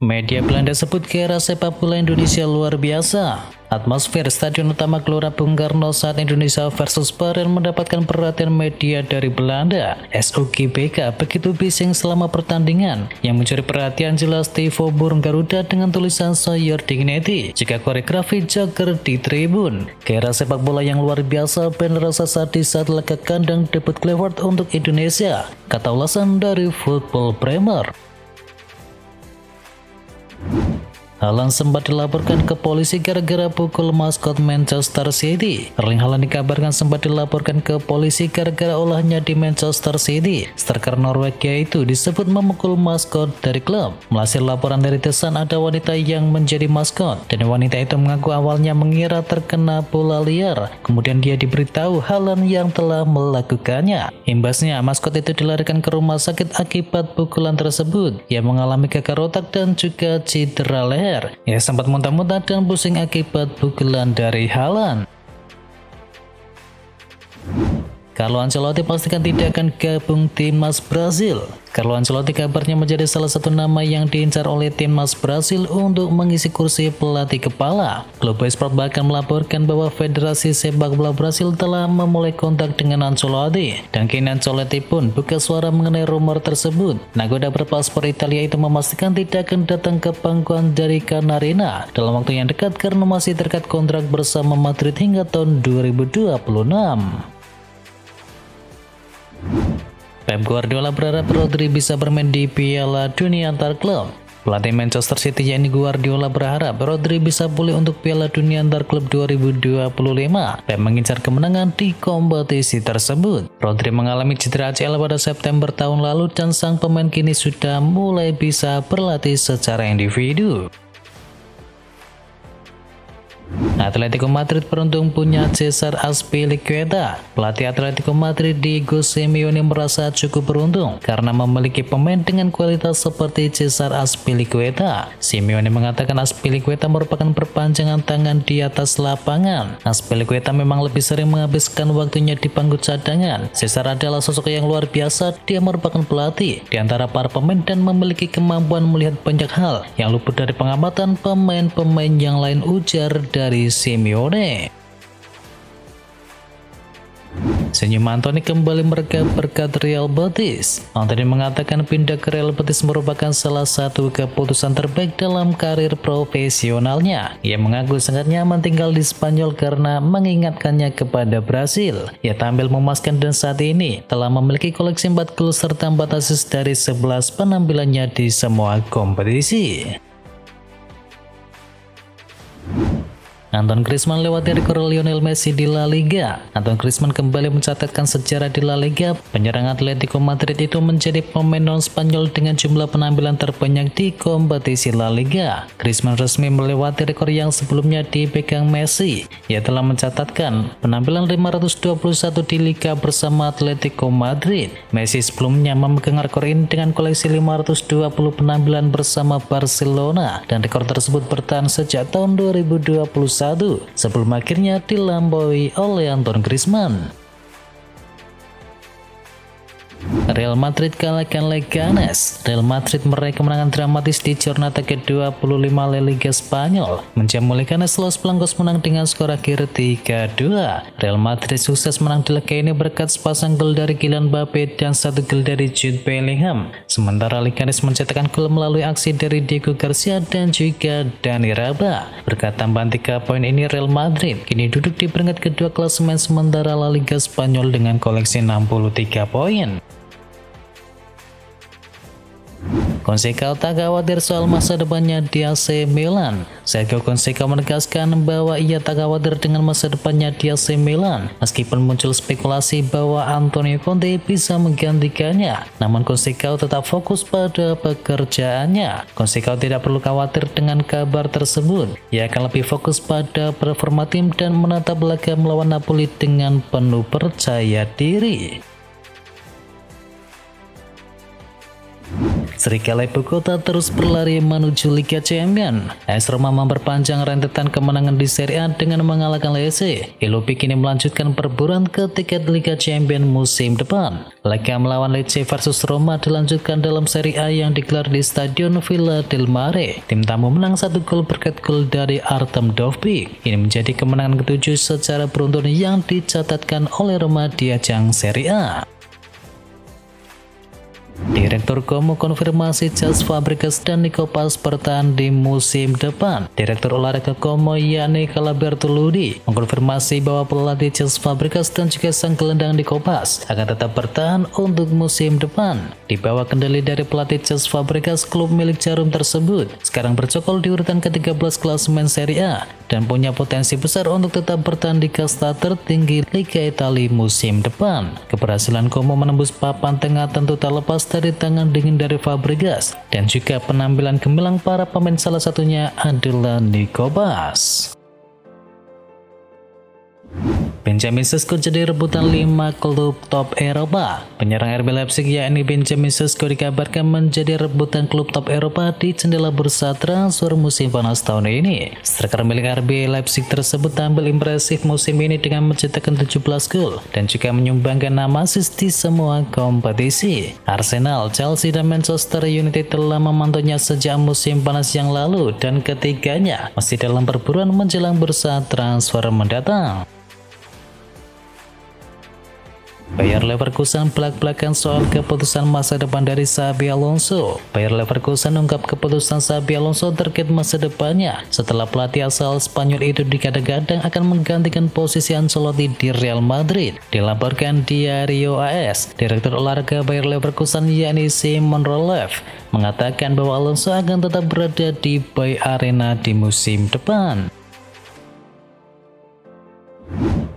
Media Belanda sebut era sepak bola Indonesia luar biasa. Atmosfer Stadion Utama Gelora Bung Karno saat Indonesia versus Bahrain mendapatkan perhatian media dari Belanda. SUGBK begitu bising selama pertandingan. Yang mencuri perhatian jelas Tivo Burung Garuda dengan tulisan "So Your Dignity" jika koreografi Joker di tribun. Era sepak bola yang luar biasa benar rasa sadis saat laga kandang debut Clifford untuk Indonesia, kata ulasan dari Football Premier. Haaland sempat dilaporkan ke polisi gara-gara pukul maskot Manchester City. Erling Haaland dikabarkan sempat dilaporkan ke polisi gara-gara ulahnya di Manchester City. Striker Norwegia itu disebut memukul maskot dari klub. Melansir laporan dari The Sun, ada wanita yang menjadi maskot, dan wanita itu mengaku awalnya mengira terkena bola liar. Kemudian dia diberitahu Haaland yang telah melakukannya. Imbasnya, maskot itu dilarikan ke rumah sakit akibat pukulan tersebut. Ia mengalami gegar otak dan juga cedera leher. Ia sempat muntah-muntah dan pusing akibat pukulan dari Haaland. Carlo Ancelotti pastikan tidak akan gabung timnas Brasil. Carlo Ancelotti kabarnya menjadi salah satu nama yang diincar oleh timnas Brasil untuk mengisi kursi pelatih kepala. Globo Esporte bahkan melaporkan bahwa Federasi Sepak Bola Brasil telah memulai kontak dengan Ancelotti, dan kini Ancelotti pun buka suara mengenai rumor tersebut. Nagoda berpaspor Italia itu memastikan tidak akan datang ke pangkuan dari Canarina dalam waktu yang dekat karena masih terikat kontrak bersama Madrid hingga tahun 2026. Pep Guardiola berharap Rodri bisa bermain di Piala Dunia antar klub. Pelatih Manchester City yakni Guardiola berharap Rodri bisa pulih untuk Piala Dunia antar klub 2025 dan mengincar kemenangan di kompetisi tersebut. Rodri mengalami cedera ACL pada September tahun lalu dan sang pemain kini sudah mulai bisa berlatih secara individu. Atletico Madrid beruntung punya Cesar Azpilicueta. Pelatih Atletico Madrid Diego Simeone merasa cukup beruntung karena memiliki pemain dengan kualitas seperti Cesar Azpilicueta. Simeone mengatakan Azpilicueta merupakan perpanjangan tangan di atas lapangan. Azpilicueta memang lebih sering menghabiskan waktunya di bangku cadangan. Cesar adalah sosok yang luar biasa. Dia merupakan pelatih di antara para pemain dan memiliki kemampuan melihat banyak hal yang luput dari pengamatan pemain-pemain yang lain, ujar dari Simeone. Senyum Anthony kembali meregap berkat Real Betis. Anthony mengatakan pindah ke Real Betis merupakan salah satu keputusan terbaik dalam karir profesionalnya. Ia mengaku sangat nyaman tinggal di Spanyol karena mengingatkannya kepada Brasil. Ia tampil memuaskan dan saat ini telah memiliki koleksi 4 gol serta 4 assist dari 11 penampilannya di semua kompetisi. Antoine Griezmann lewati rekor Lionel Messi di La Liga. Antoine Griezmann kembali mencatatkan sejarah di La Liga. Penyerang Atletico Madrid itu menjadi pemain non-Spanyol dengan jumlah penampilan terbanyak di kompetisi La Liga. Griezmann resmi melewati rekor yang sebelumnya dipegang Messi. Ia telah mencatatkan penampilan 521 di Liga bersama Atletico Madrid. Messi sebelumnya memegang rekor ini dengan koleksi 520 penampilan bersama Barcelona, dan rekor tersebut bertahan sejak tahun 2021 sebelum akhirnya dilampaui oleh Antoine Griezmann. Real Madrid kalahkan Leganes. Real Madrid meraih kemenangan dramatis di Jornada ke-25 La Liga Spanyol. Menjamu Leganes, Los Blancos menang dengan skor akhir 3-2. Real Madrid sukses menang di laga ini berkat sepasang gol dari Kylian Mbappe dan 1 gol dari Jude Bellingham. Sementara Leganes mencetakkan gol melalui aksi dari Diego Garcia dan juga Dani Raba. Berkat tambahan 3 poin ini, Real Madrid kini duduk di peringkat kedua klasemen sementara La Liga Spanyol dengan koleksi 63 poin. Fonseca tak khawatir soal masa depannya di AC Milan. Sergio Fonseca menegaskan bahwa ia tak khawatir dengan masa depannya di AC Milan, meskipun muncul spekulasi bahwa Antonio Conte bisa menggantikannya. Namun Fonseca tetap fokus pada pekerjaannya. Fonseca tidak perlu khawatir dengan kabar tersebut. Ia akan lebih fokus pada performa tim dan menatap laga melawan Napoli dengan penuh percaya diri. Serigala Ibu Kota terus berlari menuju Liga Champions. AS Roma memperpanjang rentetan kemenangan di Serie A dengan mengalahkan Lecce. Ilopi kini melanjutkan perburuan ke tiket Liga Champions musim depan. Laga melawan Lecce versus Roma dilanjutkan dalam Serie A yang digelar di Stadion Villa del Mare. Tim tamu menang 1 gol berkat gol dari Artem Dovbyk. Ini menjadi kemenangan ke-7 secara beruntun yang dicatatkan oleh Roma di ajang Serie A. Direktur Como konfirmasi Cesc Fabregas dan Nico Paz bertahan di musim depan. Direktur olahraga Como Yannick Bertoludi mengkonfirmasi bahwa pelatih Cesc Fabregas dan juga sang gelandang Nico Paz akan tetap bertahan untuk musim depan. Di bawah kendali dari pelatih Cesc Fabregas, klub milik Jarum tersebut sekarang bercokol di urutan ke-13 klasemen Serie A dan punya potensi besar untuk tetap bertahan di kasta tertinggi Liga Italia musim depan. Keberhasilan Como menembus papan tengah tentu tak lepas dari tangan dingin dari Fabregas dan juga penampilan gemilang para pemain, salah satunya adalah Nico Paz. Benjamin Sesko jadi rebutan 5 klub top Eropa. Penyerang RB Leipzig yakni Benjamin Sesko dikabarkan menjadi rebutan klub top Eropa di jendela bursa transfer musim panas tahun ini. Striker milik RB Leipzig tersebut tampil impresif musim ini dengan mencetakkan 17 gol dan juga menyumbangkan 6 assist di semua kompetisi. Arsenal, Chelsea, dan Manchester United telah memantaunya sejak musim panas yang lalu dan ketiganya masih dalam perburuan menjelang bursa transfer mendatang. Bayer Leverkusen belak-belakan soal keputusan masa depan dari Xabi Alonso. Bayer Leverkusen ungkap keputusan Xabi Alonso terkait masa depannya setelah pelatih asal Spanyol itu digadang-gadang akan menggantikan posisi Ancelotti di Real Madrid. Dilaporkan Diario AS, Direktur olahraga Bayer Leverkusen yakni Simon Rolev mengatakan bahwa Alonso akan tetap berada di Bayer Arena di musim depan.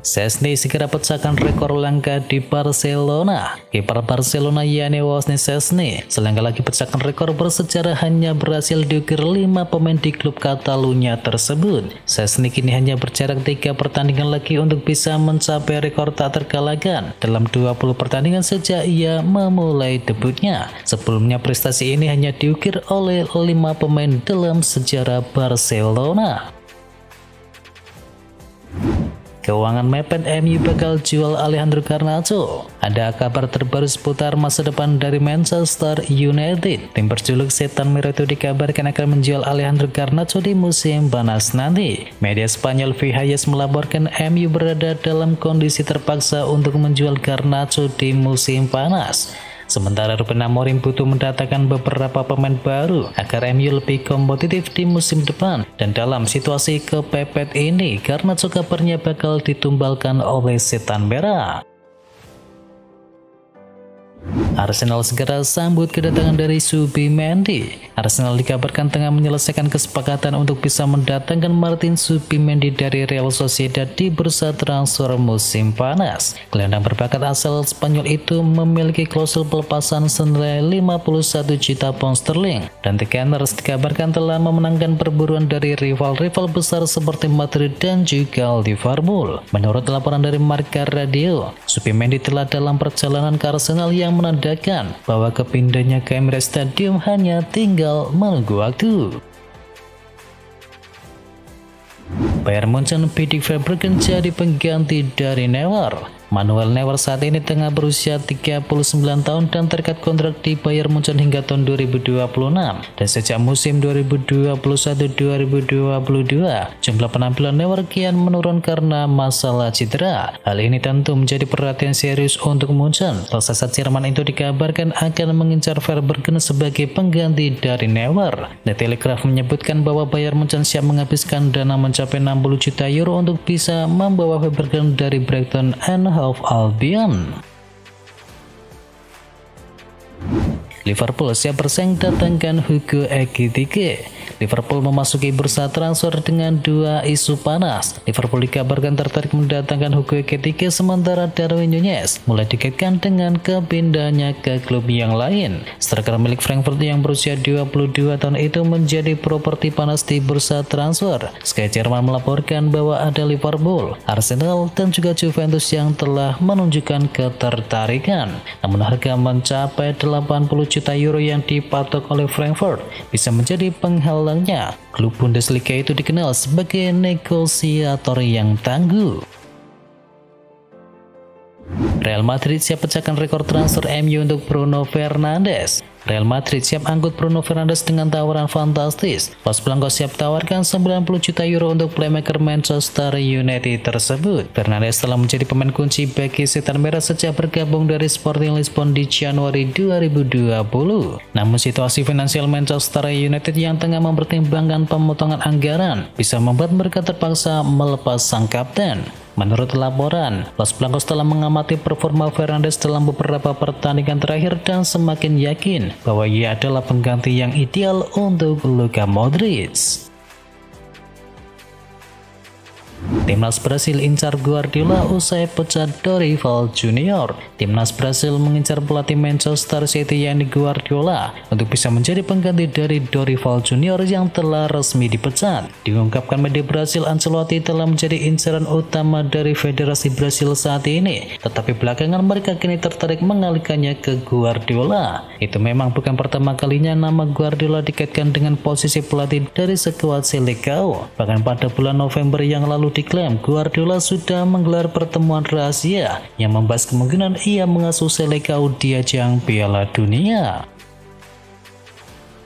Szczesny segera pecahkan rekor langka di Barcelona. Kiper Barcelona yakni Wojciech Szczesny selangkah lagi pecahkan rekor bersejarah, hanya berhasil diukir 5 pemain di klub Catalunya tersebut. Szczesny kini hanya berjarak 3 pertandingan lagi untuk bisa mencapai rekor tak terkalahkan dalam 20 pertandingan sejak ia memulai debutnya. Sebelumnya prestasi ini hanya diukir oleh 5 pemain dalam sejarah Barcelona. Keuangan mepet, MU bakal jual Alejandro Garnacho. Ada kabar terbaru seputar masa depan dari Manchester United. Tim berjuluk Setan Merah itu dikabarkan akan menjual Alejandro Garnacho di musim panas nanti. Media Spanyol Vihalles melaporkan MU berada dalam kondisi terpaksa untuk menjual Garnacho di musim panas. Sementara Ruben Amorim butuh mendatangkan beberapa pemain baru agar MU lebih kompetitif di musim depan. Dan dalam situasi kepepet ini, karena kabarnya bakal ditumbalkan oleh Setan Merah. Arsenal segera sambut kedatangan dari Subimendi. Arsenal dikabarkan tengah menyelesaikan kesepakatan untuk bisa mendatangkan Martin Subimendi dari Real Sociedad di bursa transfer musim panas. Gelandang berbakat asal Spanyol itu memiliki klausul pelepasan senilai 51 juta pound sterling, dan The Gunners dikabarkan telah memenangkan perburuan dari rival-rival besar seperti Madrid dan juga Liverpool. Menurut laporan dari Marca Radio, Subimendi telah dalam perjalanan ke Arsenal yang menandakan bahwa kepindahnya ke Emirates Stadium hanya tinggal menunggu waktu. Bayern Munchen bidik Verbruggen jadi pengganti dari Neuer. Manuel Neuer saat ini tengah berusia 39 tahun dan terikat kontrak di Bayern Munchen hingga tahun 2026. Dan sejak musim 2021-2022, jumlah penampilan Neuer kian menurun karena masalah cedera. Hal ini tentu menjadi perhatian serius untuk Munchen. Raksasa Jerman itu dikabarkan akan mengincar Verbruggen sebagai pengganti dari Neuer. The Telegraph menyebutkan bahwa Bayern Munchen siap menghabiskan dana mencapai 60 juta euro untuk bisa membawa Verbruggen dari Brighton and Hove Albion. Liverpool siap bersaing datangkan Hugo Ekitike. Liverpool memasuki bursa transfer dengan dua isu panas. Liverpool dikabarkan tertarik mendatangkan Hugo Ekitike, sementara Darwin Nunez mulai dikaitkan dengan kepindahannya ke klub yang lain. Striker milik Frankfurt yang berusia 22 tahun itu menjadi properti panas di bursa transfer. Sky Jerman melaporkan bahwa ada Liverpool, Arsenal, dan juga Juventus yang telah menunjukkan ketertarikan. Namun harga mencapai 80 juta euro yang dipatok oleh Frankfurt bisa menjadi penghalangnya. Klub Bundesliga itu dikenal sebagai negosiator yang tangguh. Real Madrid siap pecahkan rekor transfer MU untuk Bruno Fernandes. Real Madrid siap angkut Bruno Fernandes dengan tawaran fantastis. Los Blancos siap tawarkan 90 juta euro untuk playmaker Manchester United tersebut. Fernandes telah menjadi pemain kunci bagi Setan Merah sejak bergabung dari Sporting Lisbon di Januari 2020. Namun situasi finansial Manchester United yang tengah mempertimbangkan pemotongan anggaran bisa membuat mereka terpaksa melepas sang kapten. Menurut laporan, Los Blancos telah mengamati performa Fernandes dalam beberapa pertandingan terakhir dan semakin yakin bahwa ia adalah pengganti yang ideal untuk Luka Modric. Timnas Brasil incar Guardiola usai pecat Dorival Junior. Timnas Brasil mengincar pelatih Manchester City yakni Guardiola untuk bisa menjadi pengganti dari Dorival Junior yang telah resmi dipecat. Diungkapkan media Brasil, Ancelotti telah menjadi incaran utama dari Federasi Brasil saat ini, tetapi belakangan mereka kini tertarik mengalihkannya ke Guardiola. Itu memang bukan pertama kalinya nama Guardiola dikaitkan dengan posisi pelatih dari skuad Selecao. Bahkan pada bulan November yang lalu diklaim Guardiola sudah menggelar pertemuan rahasia yang membahas kemungkinan ia mengasuh Selecao di ajang Piala Dunia.